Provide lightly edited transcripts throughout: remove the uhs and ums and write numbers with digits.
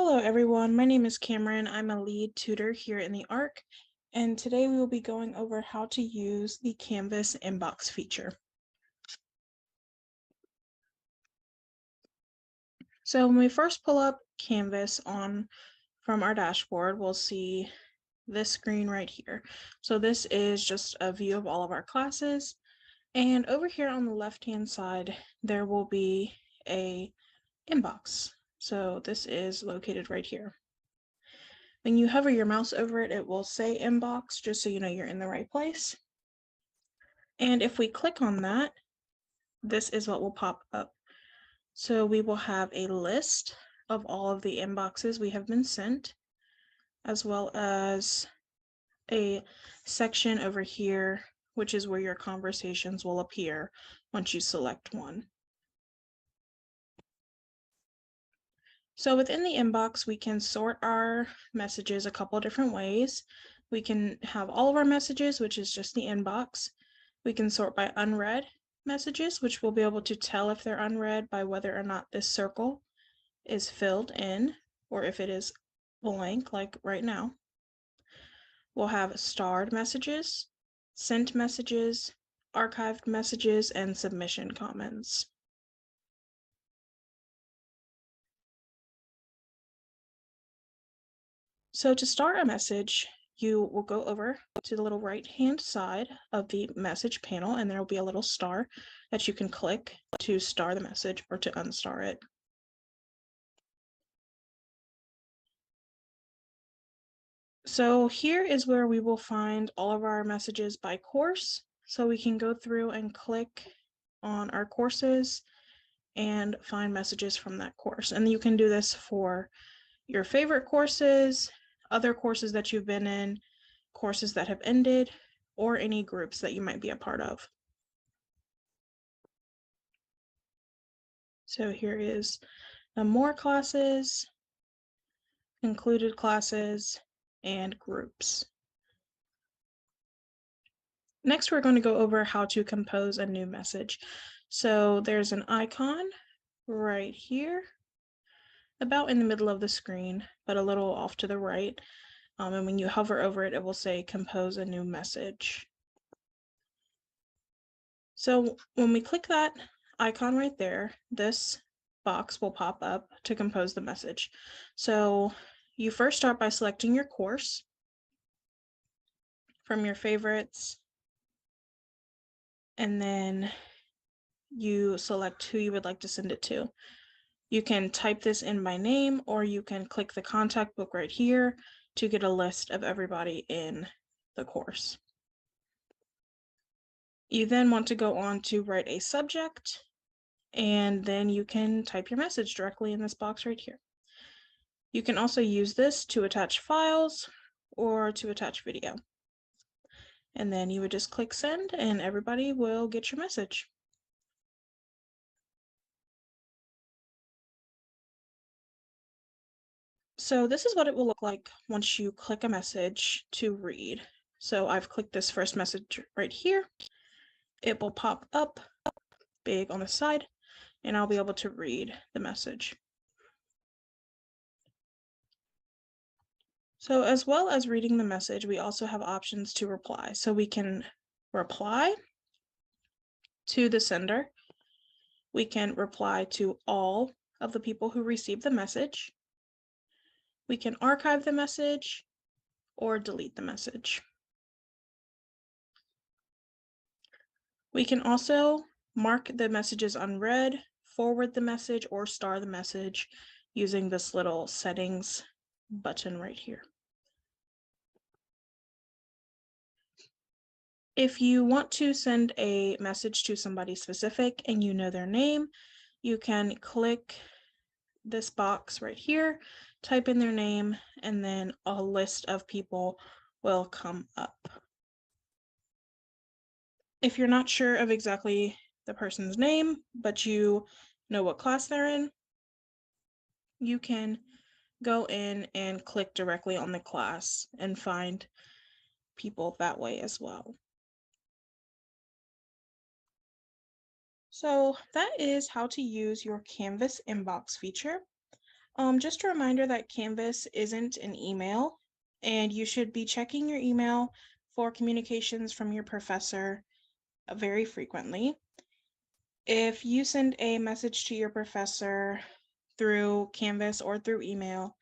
Hello everyone, my name is Cameron. I'm a lead tutor here in the ARC, and today we will be going over how to use the Canvas inbox feature. So when we first pull up Canvas from our dashboard, we'll see this screen right here. So this is just a view of all of our classes, and over here on the left-hand side, there will be a inbox. So this is located right here. When you hover your mouse over it, it will say inbox, just so you know you're in the right place. And if we click on that, this is what will pop up. So we will have a list of all of the inboxes we have been sent, as well as a section over here, which is where your conversations will appear once you select one. So within the inbox, we can sort our messages a couple different ways. We can have all of our messages, which is just the inbox. We can sort by unread messages, which we'll be able to tell if they're unread by whether or not this circle is filled in or if it is blank, like right now. We'll have starred messages, sent messages, archived messages, and submission comments. So to start a message, you will go over to the little right-hand side of the message panel, and there will be a little star that you can click to star the message or to unstar it. So here is where we will find all of our messages by course. So we can go through and click on our courses and find messages from that course. And you can do this for your favorite courses, other courses that you've been in, courses that have ended, or any groups that you might be a part of. So here is the more classes, included classes, and groups. Next, we're going to go over how to compose a new message. So there's an icon right here, about in the middle of the screen, but a little off to the right. And when you hover over it, it will say compose a new message. So when we click that icon right there, this box will pop up to compose the message. So you first start by selecting your course from your favorites, and then you select who you would like to send it to. You can type this in by name, or you can click the contact book right here to get a list of everybody in the course. You then want to go on to write a subject, and then you can type your message directly in this box right here. You can also use this to attach files or to attach video. And then you would just click send and everybody will get your message. So this is what it will look like once you click a message to read. So I've clicked this first message right here. It will pop up big on the side, and I'll be able to read the message. So as well as reading the message, we also have options to reply. So we can reply to the sender. We can reply to all of the people who received the message. We can archive the message or delete the message. We can also mark the messages unread, forward the message, or star the message using this little settings button right here. If you want to send a message to somebody specific and you know their name, you can click this box right here, type in their name, and then a list of people will come up. If you're not sure of exactly the person's name, but you know what class they're in, you can go in and click directly on the class and find people that way as well. So that is how to use your Canvas inbox feature. Just a reminder that Canvas isn't an email, and you should be checking your email for communications from your professor very frequently. If you send a message to your professor through Canvas or through email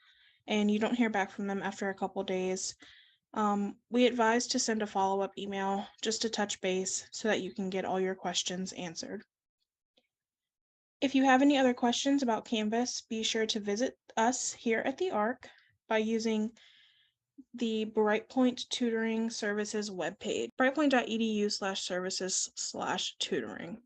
and you don't hear back from them after a couple days, we advise to send a follow-up email just to touch base so that you can get all your questions answered. If you have any other questions about Canvas, be sure to visit us here at the ARC by using the Brightpoint Tutoring Services webpage, brightpoint.edu/services/tutoring.